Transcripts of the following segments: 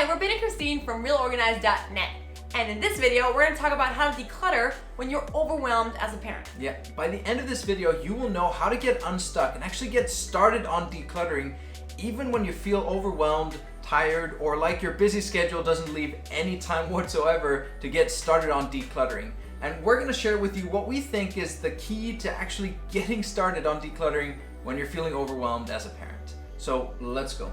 Hi, we're Ben and Christine from realorganized.net. And in this video, we're going to talk about how to declutter when you're overwhelmed as a parent. Yeah, by the end of this video, you will know how to get unstuck and actually get started on decluttering even when you feel overwhelmed, tired, or like your busy schedule doesn't leave any time whatsoever to get started on decluttering. And we're going to share with you what we think is the key to actually getting started on decluttering when you're feeling overwhelmed as a parent. So let's go.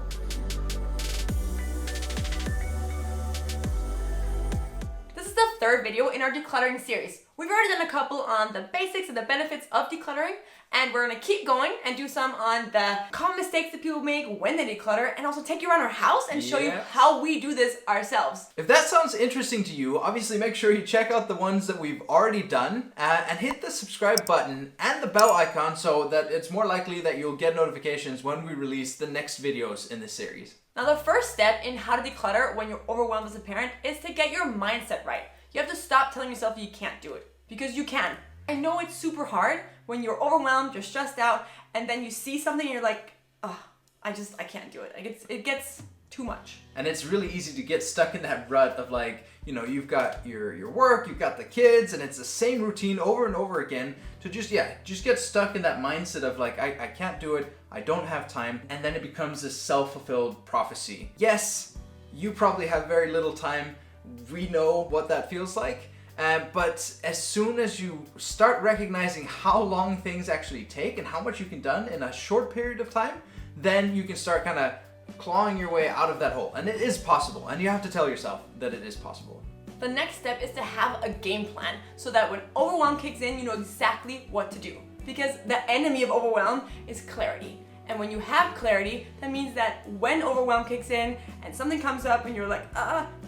This is the third video in our decluttering series. We've already done a couple on the basics and the benefits of decluttering, and we're gonna keep going and do some on the common mistakes that people make when they declutter, and also take you around our house and show you how we do this ourselves. If that sounds interesting to you, obviously make sure you check out the ones that we've already done and hit the subscribe button and the bell icon so that it's more likely that you'll get notifications when we release the next videos in this series. Now, the first step in how to declutter when you're overwhelmed as a parent is to get your mindset right. You have to stop telling yourself you can't do it, because you can. I know it's super hard when you're overwhelmed, you're stressed out, and then you see something and you're like, oh, I can't do it. Like it gets too much. And it's really easy to get stuck in that rut of like, you know, you've got your work, you've got the kids, and it's the same routine over and over again to just get stuck in that mindset of like, I can't do it, I don't have time, and then it becomes this self-fulfilled prophecy. Yes, you probably have very little time. We know what that feels like. But as soon as you start recognizing how long things actually take and how much you can done in a short period of time, then you can start kind of clawing your way out of that hole. And it is possible, and you have to tell yourself that it is possible. The next step is to have a game plan so that when overwhelm kicks in, you know exactly what to do. Because the enemy of overwhelm is clarity. And when you have clarity, that means that when overwhelm kicks in and something comes up and you're like,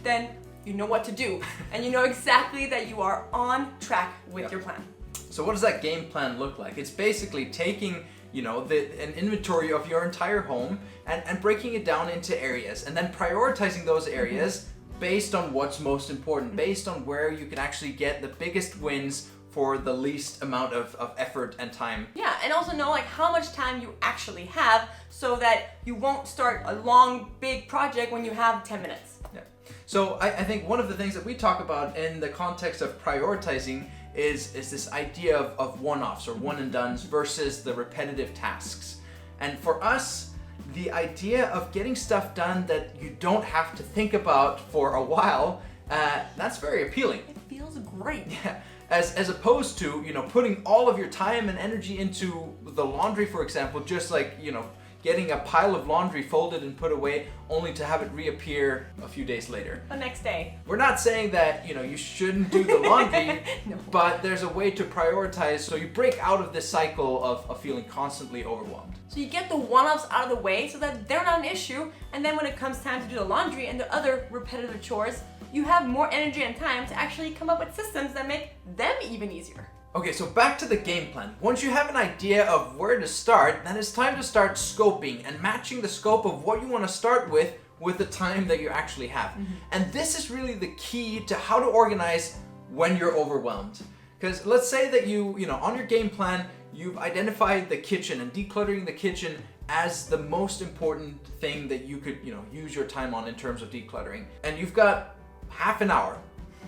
then you know what to do. And you know exactly that you are on track with your plan. So what does that game plan look like? It's basically taking, you know, an inventory of your entire home and breaking it down into areas and then prioritizing those areas based on what's most important, based on where you can actually get the biggest wins for the least amount of effort and time. Yeah, and also know like how much time you actually have so that you won't start a long, big project when you have 10 minutes. Yeah. So I think one of the things that we talk about in the context of prioritizing is this idea of one-offs or one and dones versus the repetitive tasks. And for us, the idea of getting stuff done that you don't have to think about for a while, that's very appealing. It feels great. Yeah. As opposed to, you know, putting all of your time and energy into the laundry, for example, just like, you know, getting a pile of laundry folded and put away only to have it reappear a few days later. The next day. We're not saying that, you know, you shouldn't do the laundry, No. But there's a way to prioritize so you break out of this cycle of feeling constantly overwhelmed. So you get the one-offs out of the way so that they're not an issue, and then when it comes time to do the laundry and the other repetitive chores, you have more energy and time to actually come up with systems that make them even easier. Okay, so back to the game plan. Once you have an idea of where to start, then it's time to start scoping and matching the scope of what you want to start with the time that you actually have. And this is really the key to how to organize when you're overwhelmed. Because let's say that you know, on your game plan, you've identified the kitchen and decluttering the kitchen as the most important thing that you could, you know, use your time on in terms of decluttering. And you've got half an hour.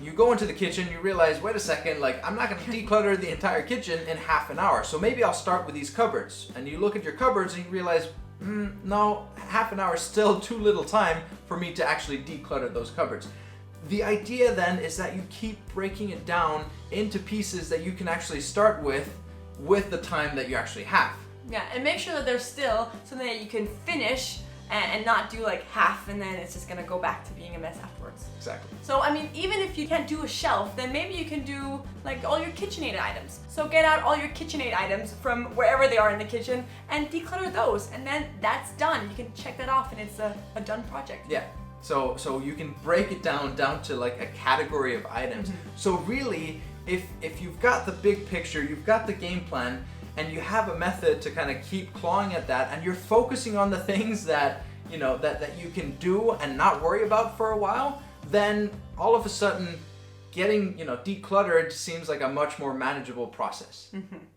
You go into the kitchen, you realize, wait a second, like I'm not gonna declutter the entire kitchen in half an hour. So maybe I'll start with these cupboards. And you look at your cupboards and you realize, no, half an hour is still too little time for me to actually declutter those cupboards. The idea then is that you keep breaking it down into pieces that you can actually start with the time that you actually have. Yeah, and make sure that there's still something that you can finish and not do like half and then it's just gonna go back to being a mess afterwards. Exactly. So I mean, even if you can't do a shelf, then maybe you can do like all your KitchenAid items. So get out all your KitchenAid items from wherever they are in the kitchen and declutter those, and then that's done. You can check that off and it's a done project. Yeah. So you can break it down to like a category of items. So really, if you've got the big picture, you've got the game plan, and you have a method to kind of keep clawing at that, and you're focusing on the things that, you know, that you can do and not worry about for a while, then all of a sudden getting, you know, decluttered seems like a much more manageable process.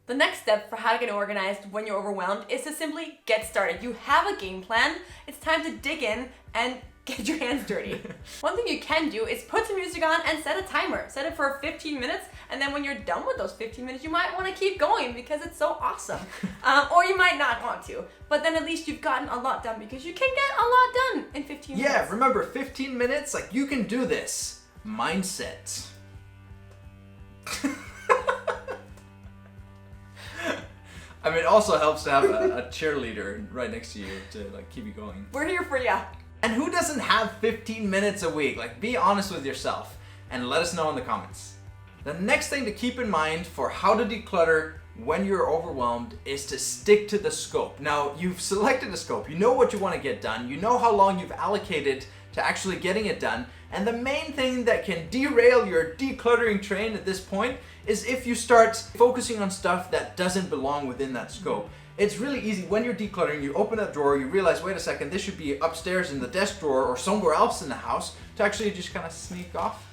The next step for how to get organized when you're overwhelmed is to simply get started. You have a game plan. It's time to dig in and get your hands dirty. One thing you can do is put some music on and set a timer. Set it for 15 minutes, and then when you're done with those 15 minutes, you might want to keep going because it's so awesome. Or you might not want to, but then at least you've gotten a lot done because you can get a lot done in 15 minutes. Yeah, remember 15 minutes, like you can do this. Mindset. I mean, it also helps to have a cheerleader right next to you to like keep you going. We're here for ya. And who doesn't have 15 minutes a week? Like, be honest with yourself and let us know in the comments. The next thing to keep in mind for how to declutter when you're overwhelmed is to stick to the scope. Now, you've selected a scope. You know what you want to get done. You know how long you've allocated to actually getting it done. And the main thing that can derail your decluttering train at this point is if you start focusing on stuff that doesn't belong within that scope. It's really easy when you're decluttering, you open a drawer, you realize, wait a second, this should be upstairs in the desk drawer or somewhere else in the house, to actually just kind of sneak off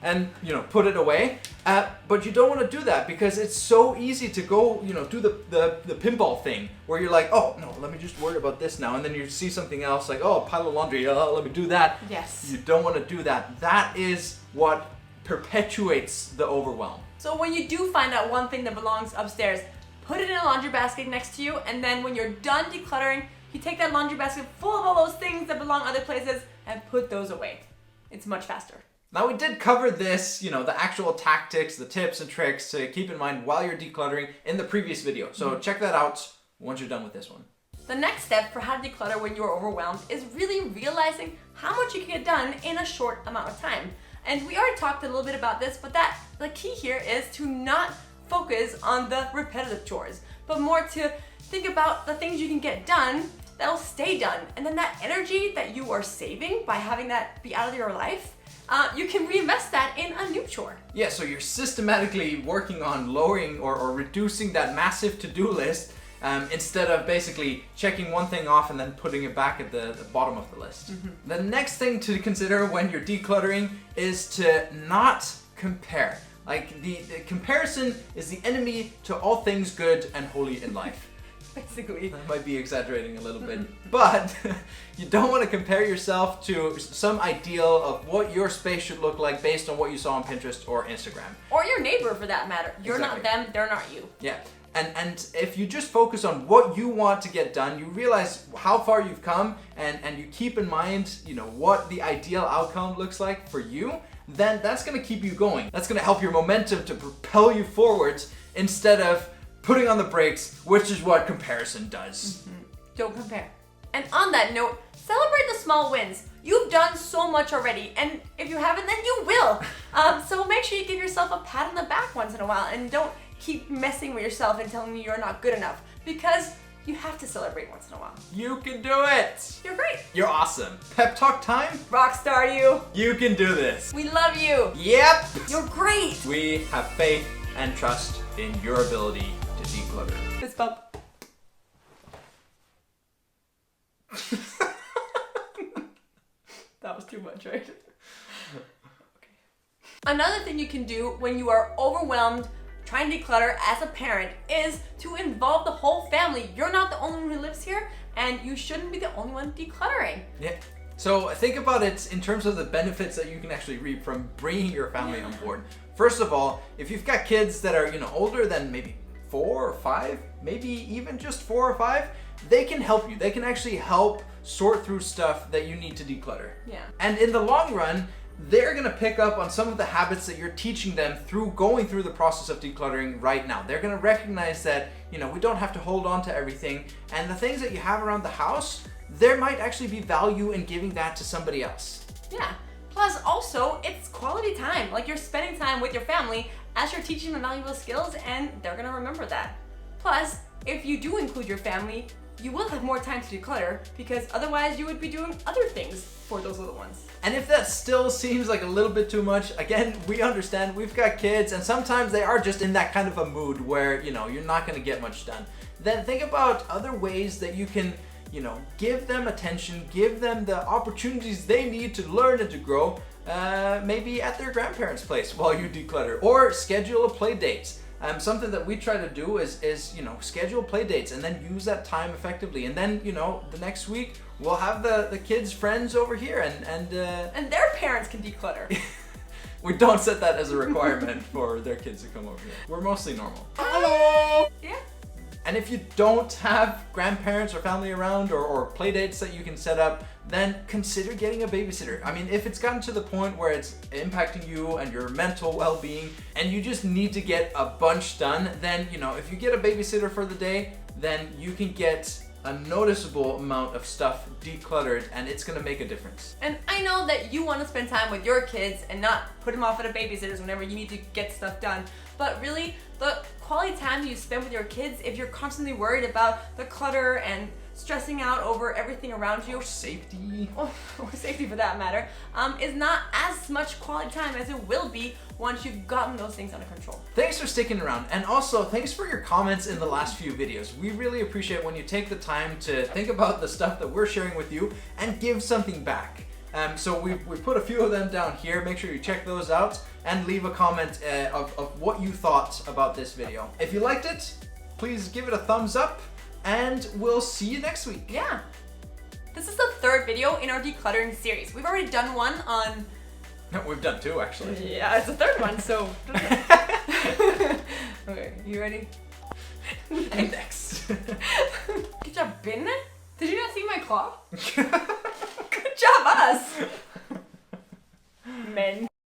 and, you know, put it away. But you don't want to do that because it's so easy to go, you know, do the pinball thing where you're like, oh, no, let me just worry about this now. And then you see something else like, oh, a pile of laundry, let me do that. Yes. You don't want to do that. That is what perpetuates the overwhelm. So when you do find out one thing that belongs upstairs, put it in a laundry basket next to you, and then when you're done decluttering, you take that laundry basket full of all those things that belong other places and put those away. It's much faster. Now we did cover this, you know, the actual tactics, the tips and tricks to keep in mind while you're decluttering in the previous video. So check that out once you're done with this one. The next step for how to declutter when you're overwhelmed is really realizing how much you can get done in a short amount of time. And we already talked a little bit about this, but the key here is to not focus on the repetitive chores, but more to think about the things you can get done that'll stay done. And then that energy that you are saving by having that be out of your life, you can reinvest that in a new chore. Yeah, so you're systematically working on lowering or reducing that massive to-do list instead of basically checking one thing off and then putting it back at the bottom of the list. The next thing to consider when you're decluttering is to not compare. Like, the comparison is the enemy to all things good and holy in life. Basically. I might be exaggerating a little bit, but you don't want to compare yourself to some ideal of what your space should look like based on what you saw on Pinterest or Instagram. Or your neighbor for that matter. You're Exactly. not them, they're not you. Yeah. And if you just focus on what you want to get done, you realize how far you've come and you keep in mind, you know, what the ideal outcome looks like for you, then that's going to keep you going. That's going to help your momentum to propel you forwards instead of putting on the brakes, which is what comparison does. Don't compare. And on that note, celebrate the small wins. You've done so much already, and if you haven't, then you will. So make sure you give yourself a pat on the back once in a while, and don't keep messing with yourself and telling you you're not good enough, because you have to celebrate once in a while. You can do it! You're great. You're awesome. Pep talk time? Rockstar you. You can do this. We love you. Yep! You're great. We have faith and trust in your ability to declutter. Fist bump. That was too much, right? Okay. Another thing you can do when you are overwhelmed trying to declutter as a parent is to involve the whole family. You're not the only one who lives here, and you shouldn't be the only one decluttering. Yeah. So think about it in terms of the benefits that you can actually reap from bringing your family on board. First of all, if you've got kids that are, you know, older than maybe 4 or 5, maybe even just 4 or 5, they can help you. They can actually help sort through stuff that you need to declutter. Yeah. And in the long run, they're going to pick up on some of the habits that you're teaching them through going through the process of decluttering right now. They're going to recognize that, you know, we don't have to hold on to everything, and the things that you have around the house, there might actually be value in giving that to somebody else. Yeah. Plus, also, it's quality time. Like, you're spending time with your family as you're teaching them valuable skills, and they're gonna remember that. Plus, if you do include your family, you will have more time to declutter, because otherwise you would be doing other things for those little ones. And if that still seems like a little bit too much, again, we understand. We've got kids, and sometimes they are just in that kind of a mood where, you know, you're not gonna get much done. Then think about other ways that you can, you know, give them attention, give them the opportunities they need to learn and to grow, maybe at their grandparents' place while you declutter, or schedule a play date. Something that we try to do is, you know, schedule play dates and then use that time effectively. And then, you know, the next week we'll have the kids' friends over here and their parents can declutter. we don't set that as a requirement for their kids to come over here. We're mostly normal. Hello! Yeah. And if you don't have grandparents or family around or play dates that you can set up, then consider getting a babysitter. I mean, if it's gotten to the point where it's impacting you and your mental well-being and you just need to get a bunch done, then, you know, if you get a babysitter for the day, then you can get a noticeable amount of stuff decluttered and it's gonna make a difference. And I know that you want to spend time with your kids and not put them off at a babysitter's whenever you need to get stuff done. But really, the quality time you spend with your kids, if you're constantly worried about the clutter and stressing out over everything around you, Or safety. or safety for that matter, is not as much quality time as it will be once you've gotten those things under control. Thanks for sticking around, and also thanks for your comments in the last few videos. We really appreciate when you take the time to think about the stuff that we're sharing with you and give something back. So we've put a few of them down here. Make sure you check those out and leave a comment of what you thought about this video. If you liked it, please give it a thumbs up, and we'll see you next week. Yeah. This is the third video in our decluttering series. We've already done one on... No, we've done two, actually. Yeah, it's the third one, so... Okay, you ready? Next. Good job, bin? Did you not see my claw?